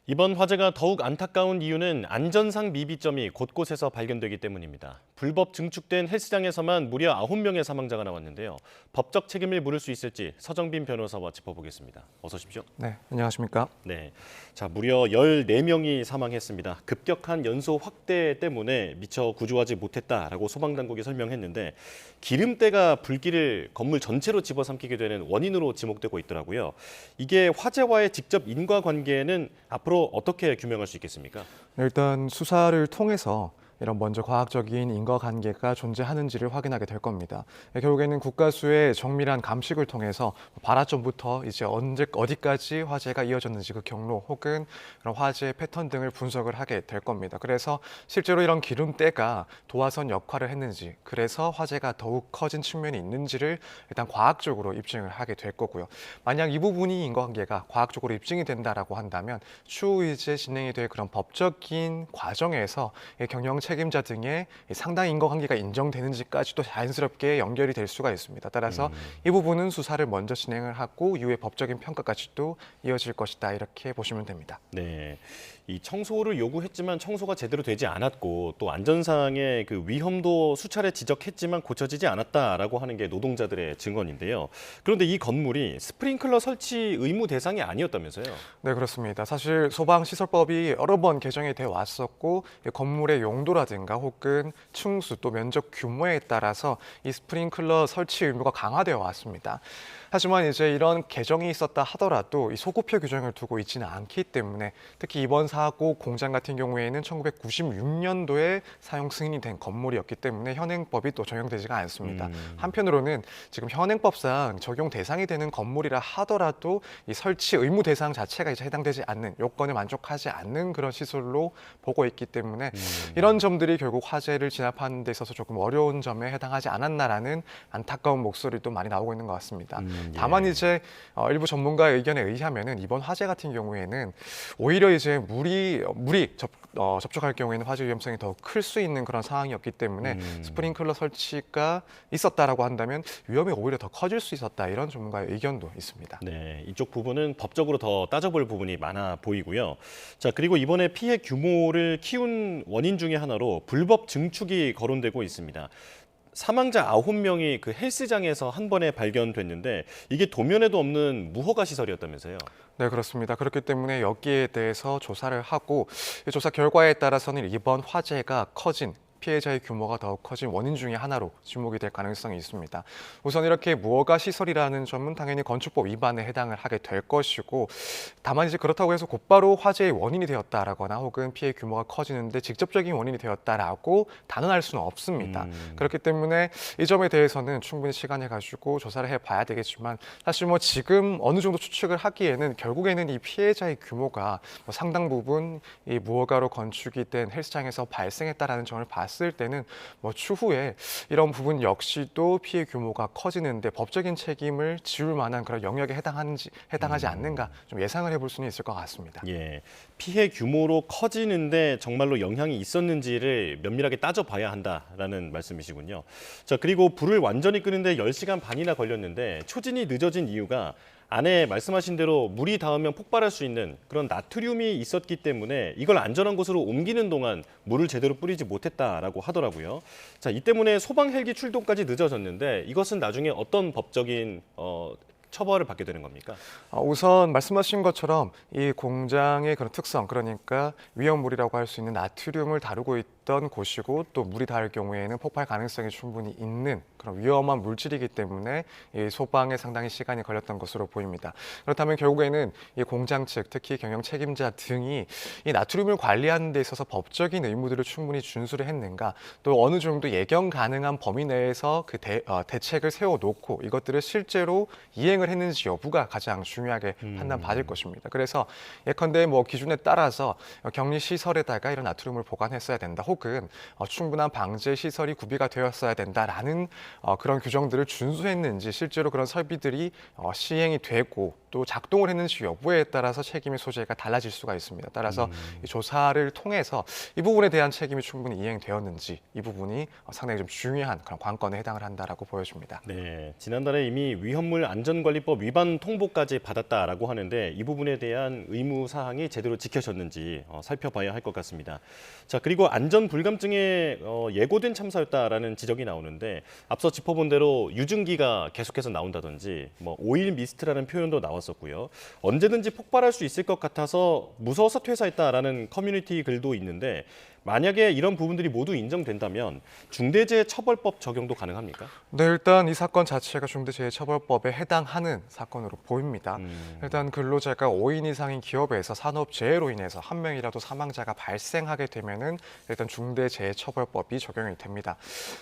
이번 화재가 더욱 안타까운 이유는 안전상 미비점이 곳곳에서 발견되기 때문입니다. 불법 증축된 헬스장에서만 무려 9명의 사망자가 나왔는데요. 법적 책임을 물을 수 있을지 서정빈 변호사와 짚어보겠습니다. 어서 오십시오. 네, 안녕하십니까? 네, 자 무려 14명이 사망했습니다. 급격한 연소 확대 때문에 미처 구조하지 못했다라고 소방당국이 설명했는데 기름때가 불길을 건물 전체로 집어삼키게 되는 원인으로 지목되고 있더라고요. 이게 화재와의 직접 인과관계는 앞으로 어떻게 규명할 수 있겠습니까? 일단 수사를 통해서 이런 먼저 과학적인 인과관계가 존재하는지를 확인하게 될 겁니다. 결국에는 국가수의 정밀한 감식을 통해서 발화점부터 이제 어디까지 화재가 이어졌는지 그 경로 혹은 그런 화재 패턴 등을 분석을 하게 될 겁니다. 그래서 실제로 이런 기름때가 도화선 역할을 했는지, 그래서 화재가 더욱 커진 측면이 있는지를 일단 과학적으로 입증을 하게 될 거고요. 만약 이 부분이 인과관계가 과학적으로 입증이 된다라고 한다면 추후 이제 진행이 될 그런 법적인 과정에서 경영 책임자 등의 상당 인과관계가 인정되는지까지도 자연스럽게 연결이 될 수가 있습니다. 따라서 이 부분은 수사를 먼저 진행을 하고 이후에 법적인 평가까지도 이어질 것이다, 이렇게 보시면 됩니다. 네, 이 청소를 요구했지만 청소가 제대로 되지 않았고 또 안전상의 그 위험도 수차례 지적했지만 고쳐지지 않았다라고 하는 게 노동자들의 증언인데요. 그런데 이 건물이 스프링클러 설치 의무 대상이 아니었다면서요? 네, 그렇습니다. 사실 소방시설법이 여러 번 개정이 되어 왔었고 건물의 용도라든가 혹은 층수 또 면적 규모에 따라서 이 스프링클러 설치 의무가 강화되어 왔습니다. 하지만 이제 이런 개정이 있었다 하더라도 이 소급표 규정을 두고 있지는 않기 때문에 특히 이번 사고 공장 같은 경우에는 1996년도에 사용 승인이 된 건물이었기 때문에 현행법이 또 적용되지가 않습니다. 한편으로는 지금 현행법상 적용 대상이 되는 건물이라 하더라도 이 설치 의무 대상 자체가 이제 해당되지 않는, 요건에 만족하지 않는 그런 시설로 보고 있기 때문에 이런 점들이 결국 화재를 진압하는 데 있어서 조금 어려운 점에 해당하지 않았나라는 안타까운 목소리도 많이 나오고 있는 것 같습니다. 다만 이제 일부 전문가의 의견에 의하면은 이번 화재 같은 경우에는 오히려 이제 물이 접촉할 경우에는 화재 위험성이 더 클 수 있는 그런 상황이었기 때문에 스프링클러 설치가 있었다라고 한다면 위험이 오히려 더 커질 수 있었다, 이런 전문가의 의견도 있습니다. 네, 이쪽 부분은 법적으로 더 따져볼 부분이 많아 보이고요. 자, 그리고 이번에 피해 규모를 키운 원인 중에 하나로 불법 증축이 거론되고 있습니다. 사망자 9명이 그 헬스장에서 한 번에 발견됐는데 이게 도면에도 없는 무허가 시설이었다면서요? 네, 그렇습니다. 그렇기 때문에 여기에 대해서 조사를 하고 이 조사 결과에 따라서는 이번 화재가 커진 피해자의 규모가 더욱 커진 원인 중에 하나로 지목이 될 가능성이 있습니다. 우선 이렇게 무허가 시설이라는 점은 당연히 건축법 위반에 해당을 하게 될 것이고, 다만 이제 그렇다고 해서 곧바로 화재의 원인이 되었다라거나 혹은 피해 규모가 커지는데 직접적인 원인이 되었다라고 단언할 수는 없습니다. 그렇기 때문에 이 점에 대해서는 충분히 시간을 가지고 조사를 해봐야 되겠지만, 사실 뭐 지금 어느 정도 추측을 하기에는 결국에는 이 피해자의 규모가 상당 부분 이 무허가로 건축이 된 헬스장에서 발생했다라는 점을 봤을 때는 추후에 이런 부분 역시도 피해 규모가 커지는데 법적인 책임을 지울 만한 그런 영역에 해당하지 않는가 좀 예상을 해볼 수는 있을 것 같습니다. 예, 피해 규모로 커지는데 정말로 영향이 있었는지를 면밀하게 따져봐야 한다라는 말씀이시군요. 자, 그리고 불을 완전히 끄는데 10시간 반이나 걸렸는데 초진이 늦어진 이유가 안에 말씀하신 대로 물이 닿으면 폭발할 수 있는 그런 나트륨이 있었기 때문에 이걸 안전한 곳으로 옮기는 동안 물을 제대로 뿌리지 못했다라고 하더라고요. 자, 이 때문에 소방 헬기 출동까지 늦어졌는데 이것은 나중에 어떤 법적인 처벌을 받게 되는 겁니까? 우선 말씀하신 것처럼 이 공장의 그런 특성, 그러니까 위험물이라고 할 수 있는 나트륨을 다루고 있던 곳이고 또 물이 닿을 경우에는 폭발 가능성이 충분히 있는 그런 위험한 물질이기 때문에 이 소방에 상당히 시간이 걸렸던 것으로 보입니다. 그렇다면 결국에는 이 공장 측, 특히 경영 책임자 등이 이 나트륨을 관리하는 데 있어서 법적인 의무들을 충분히 준수를 했는가, 또 어느 정도 예견 가능한 범위 내에서 그 대책을 세워놓고 이것들을 실제로 이행을 했는지 여부가 가장 중요하게 판단받을 것입니다. 그래서 예컨대 기준에 따라서 격리 시설에다가 이런 나트륨을 보관했어야 된다, 혹은 충분한 방제 시설이 구비가 되었어야 된다라는 그런 규정들을 준수했는지, 실제로 그런 설비들이 시행이 되고 또 작동을 했는지 여부에 따라서 책임의 소재가 달라질 수가 있습니다. 따라서 이 조사를 통해서 이 부분에 대한 책임이 충분히 이행되었는지, 이 부분이 상당히 좀 중요한 그런 관건에 해당을 한다라고 보여집니다. 네, 지난달에 이미 위험물 안전 안전관리법 위반 통보까지 받았다라고 하는데 이 부분에 대한 의무 사항이 제대로 지켜졌는지 살펴봐야 할 것 같습니다. 자, 그리고 안전 불감증에 예고된 참사였다라는 지적이 나오는데 앞서 짚어본 대로 유증기가 계속해서 나온다든지 뭐 오일 미스트라는 표현도 나왔었고요. 언제든지 폭발할 수 있을 것 같아서 무서워서 퇴사했다라는 커뮤니티 글도 있는데 만약에 이런 부분들이 모두 인정된다면 중대재해처벌법 적용도 가능합니까? 네, 일단 이 사건 자체가 중대재해처벌법에 해당하는 사건으로 보입니다. 일단 근로자가 5인 이상인 기업에서 산업재해로 인해서 한 명이라도 사망자가 발생하게 되면은 일단 중대재해처벌법이 적용이 됩니다.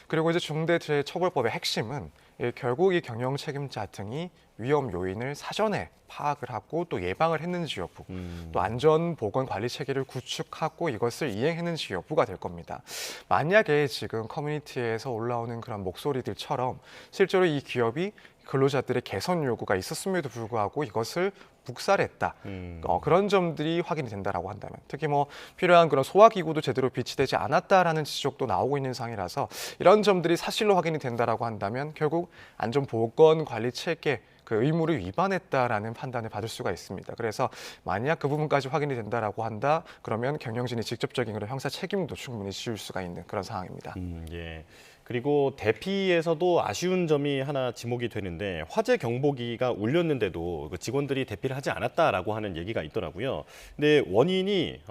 그리고 이제 중대재해처벌법의 핵심은 결국 이 경영 책임자 등이 위험 요인을 사전에 파악을 하고 또 예방을 했는지 여부, 또 안전 보건 관리 체계를 구축하고 이것을 이행했는지 여부가 될 겁니다. 만약에 지금 커뮤니티에서 올라오는 그런 목소리들처럼 실제로 이 기업이 근로자들의 개선 요구가 있었음에도 불구하고 이것을 묵살했다. 그런 점들이 확인이 된다라고 한다면, 특히 뭐 필요한 그런 소화기구도 제대로 비치되지 않았다라는 지적도 나오고 있는 상황이라서 이런 점들이 사실로 확인이 된다라고 한다면 결국 안전보건 관리 체계 그 의무를 위반했다라는 판단을 받을 수가 있습니다. 그래서 만약 그 부분까지 확인이 된다라고 한다, 그러면 경영진이 직접적인 그런 형사 책임도 충분히 지을 수가 있는 그런 상황입니다. 예. 그리고 대피에서도 아쉬운 점이 하나 지목이 되는데 화재 경보기가 울렸는데도 그 직원들이 대피를 하지 않았다라고 하는 얘기가 있더라고요. 근데 원인이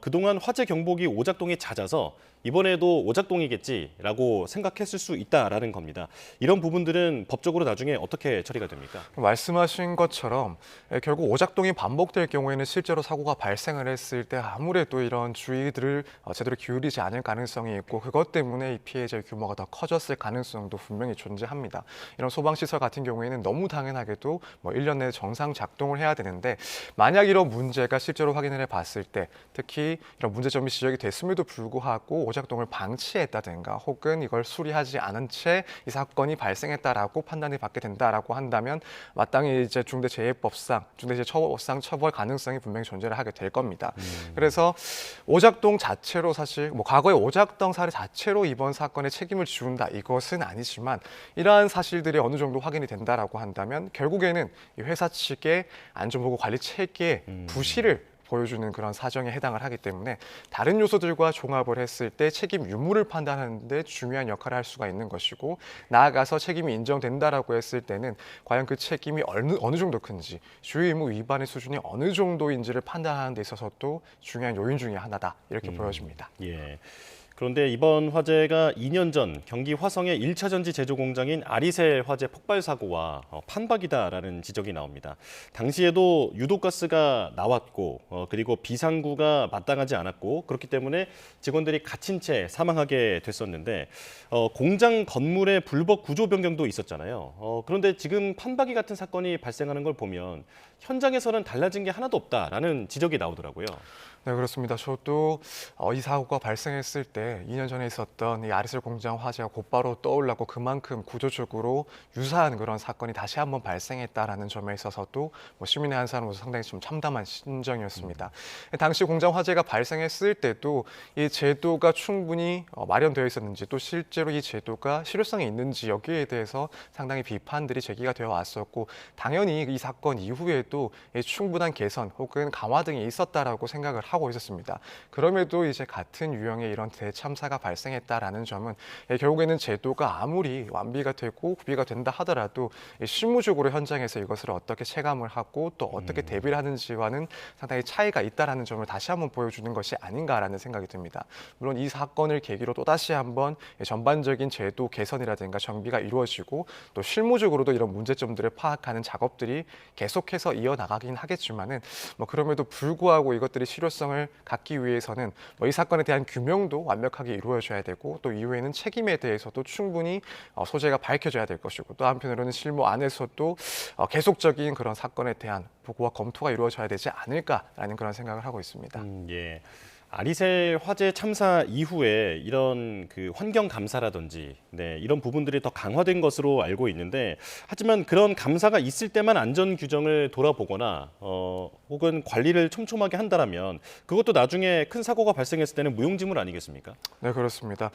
그동안 화재 경보기 오작동이 잦아서 이번에도 오작동이겠지라고 생각했을 수 있다라는 겁니다. 이런 부분들은 법적으로 나중에 어떻게 처리가 됩니까? 말씀하신 것처럼 결국 오작동이 반복될 경우에는 실제로 사고가 발생을 했을 때 아무래도 이런 주의들을 제대로 기울이지 않을 가능성이 있고 그것 때문에 이 피해자의 규모가 더 커졌을 가능성도 분명히 존재합니다. 이런 소방시설 같은 경우에는 너무 당연하게도 뭐 1년 내에 정상 작동을 해야 되는데 만약 이런 문제가 실제로 확인을 해봤을 때 특히 이런 문제점이 지적이 됐음에도 불구하고 오작동을 방치했다든가 혹은 이걸 수리하지 않은 채 이 사건이 발생했다라고 판단이 받게 된다라고 한다면 마땅히 이제 중대재해처벌법상 처벌 가능성이 분명히 존재를 하게 될 겁니다. 그래서 오작동 자체로 사실 뭐 과거의 오작동 사례 자체로 이번 사건에 책임을 지운다 이것은 아니지만 이러한 사실들이 어느 정도 확인이 된다라고 한다면 결국에는 이 회사 측의 안전보건 관리 체계의 부실을 보여주는 그런 사정에 해당을 하기 때문에 다른 요소들과 종합을 했을 때 책임 유무를 판단하는 데 중요한 역할을 할 수가 있는 것이고 나아가서 책임이 인정된다라고 했을 때는 과연 그 책임이 어느 정도 큰지 주의 의무 위반의 수준이 어느 정도인지를 판단하는 데 있어서도 중요한 요인 중에 하나다 이렇게 보여집니다. 예. 그런데 이번 화재가 2년 전 경기 화성의 1차 전지 제조 공장인 아리셀 화재 폭발 사고와 판박이다라는 지적이 나옵니다. 당시에도 유독가스가 나왔고 그리고 비상구가 마땅하지 않았고 그렇기 때문에 직원들이 갇힌 채 사망하게 됐었는데 공장 건물에 불법 구조 변경도 있었잖아요. 그런데 지금 판박이 같은 사건이 발생하는 걸 보면 현장에서는 달라진 게 하나도 없다라는 지적이 나오더라고요. 네, 그렇습니다. 저도 이 사고가 발생했을 때 2년 전에 있었던 이 아리셀 공장 화재가 곧바로 떠올랐고 그만큼 구조적으로 유사한 그런 사건이 다시 한번 발생했다라는 점에 있어서도 뭐 시민의 한 사람으로서 상당히 좀 참담한 심정이었습니다. 당시 공장 화재가 발생했을 때도 이 제도가 충분히 마련되어 있었는지 또 실제로 이 제도가 실효성이 있는지 여기에 대해서 상당히 비판들이 제기가 되어 왔었고 당연히 이 사건 이후에도 충분한 개선 혹은 강화 등이 있었다라고 생각을 하고 있었습니다. 그럼에도 이제 같은 유형의 이런 대참사가 발생했다라는 점은 결국에는 제도가 아무리 완비가 되고 구비가 된다 하더라도 실무적으로 현장에서 이것을 어떻게 체감을 하고 또 어떻게 대비를 하는지와는 상당히 차이가 있다라는 점을 다시 한번 보여주는 것이 아닌가라는 생각이 듭니다. 물론 이 사건을 계기로 또 다시 한번 전반적인 제도 개선이라든가 정비가 이루어지고 또 실무적으로도 이런 문제점들을 파악하는 작업들이 계속해서 이어나가긴 하겠지만은 뭐 그럼에도 불구하고 이것들이 실효성을 갖기 위해서는 뭐 이 사건에 대한 규명도 완벽하게 이루어져야 되고 또 이후에는 책임에 대해서도 충분히 소재가 밝혀져야 될 것이고 또 한편으로는 실무 안에서도 계속적인 그런 사건에 대한 보고와 검토가 이루어져야 되지 않을까라는 그런 생각을 하고 있습니다. 예. 아리셀 화재 참사 이후에 이런 그 환경 감사라든지 이런 부분들이 더 강화된 것으로 알고 있는데 하지만 그런 감사가 있을 때만 안전 규정을 돌아보거나 혹은 관리를 촘촘하게 한다라면 그것도 나중에 큰 사고가 발생했을 때는 무용지물 아니겠습니까? 네, 그렇습니다.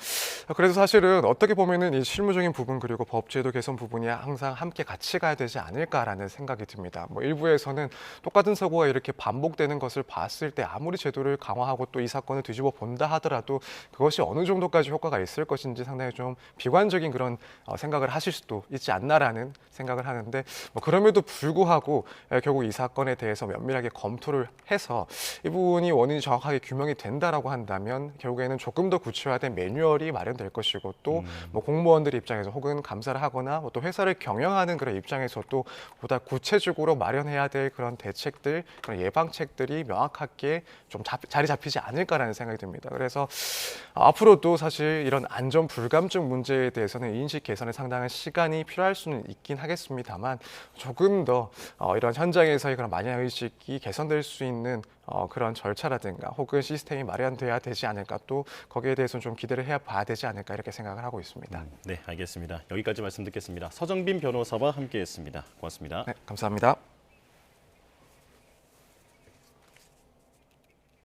그래서 사실은 어떻게 보면은 이 실무적인 부분 그리고 법제도 개선 부분이 항상 함께 같이 가야 되지 않을까라는 생각이 듭니다. 뭐 일부에서는 똑같은 사고가 이렇게 반복되는 것을 봤을 때 아무리 제도를 강화하고 또 이 사건을 뒤집어 본다 하더라도 그것이 어느 정도까지 효과가 있을 것인지 상당히 좀 비관적인 그런 생각을 하실 수도 있지 않나라는 생각을 하는데 뭐 그럼에도 불구하고 결국 이 사건에 대해서 면밀하게 검토를 해서 이 부분이 원인이 정확하게 규명이 된다라고 한다면 결국에는 조금 더 구체화된 매뉴얼이 마련될 것이고 또 뭐 공무원들 입장에서 혹은 감사를 하거나 또 회사를 경영하는 그런 입장에서도 보다 구체적으로 마련해야 될 그런 대책들, 그런 예방책들이 명확하게 좀 자리 잡히지 않을까라는 생각이 듭니다. 그래서 앞으로도 사실 이런 안전 불감증 문제에 대해서는 인식 개선에 상당한 시간이 필요할 수는 있긴 하겠습니다만 조금 더 이런 현장에서의 그런 만약 의식이 개선될 수 있는 그런 절차라든가 혹은 시스템이 마련돼야 되지 않을까 또 거기에 대해서는 좀 기대를 해야 봐야 되지 않을까 이렇게 생각을 하고 있습니다. 네, 알겠습니다. 여기까지 말씀 듣겠습니다. 서정빈 변호사와 함께했습니다. 고맙습니다. 네, 감사합니다.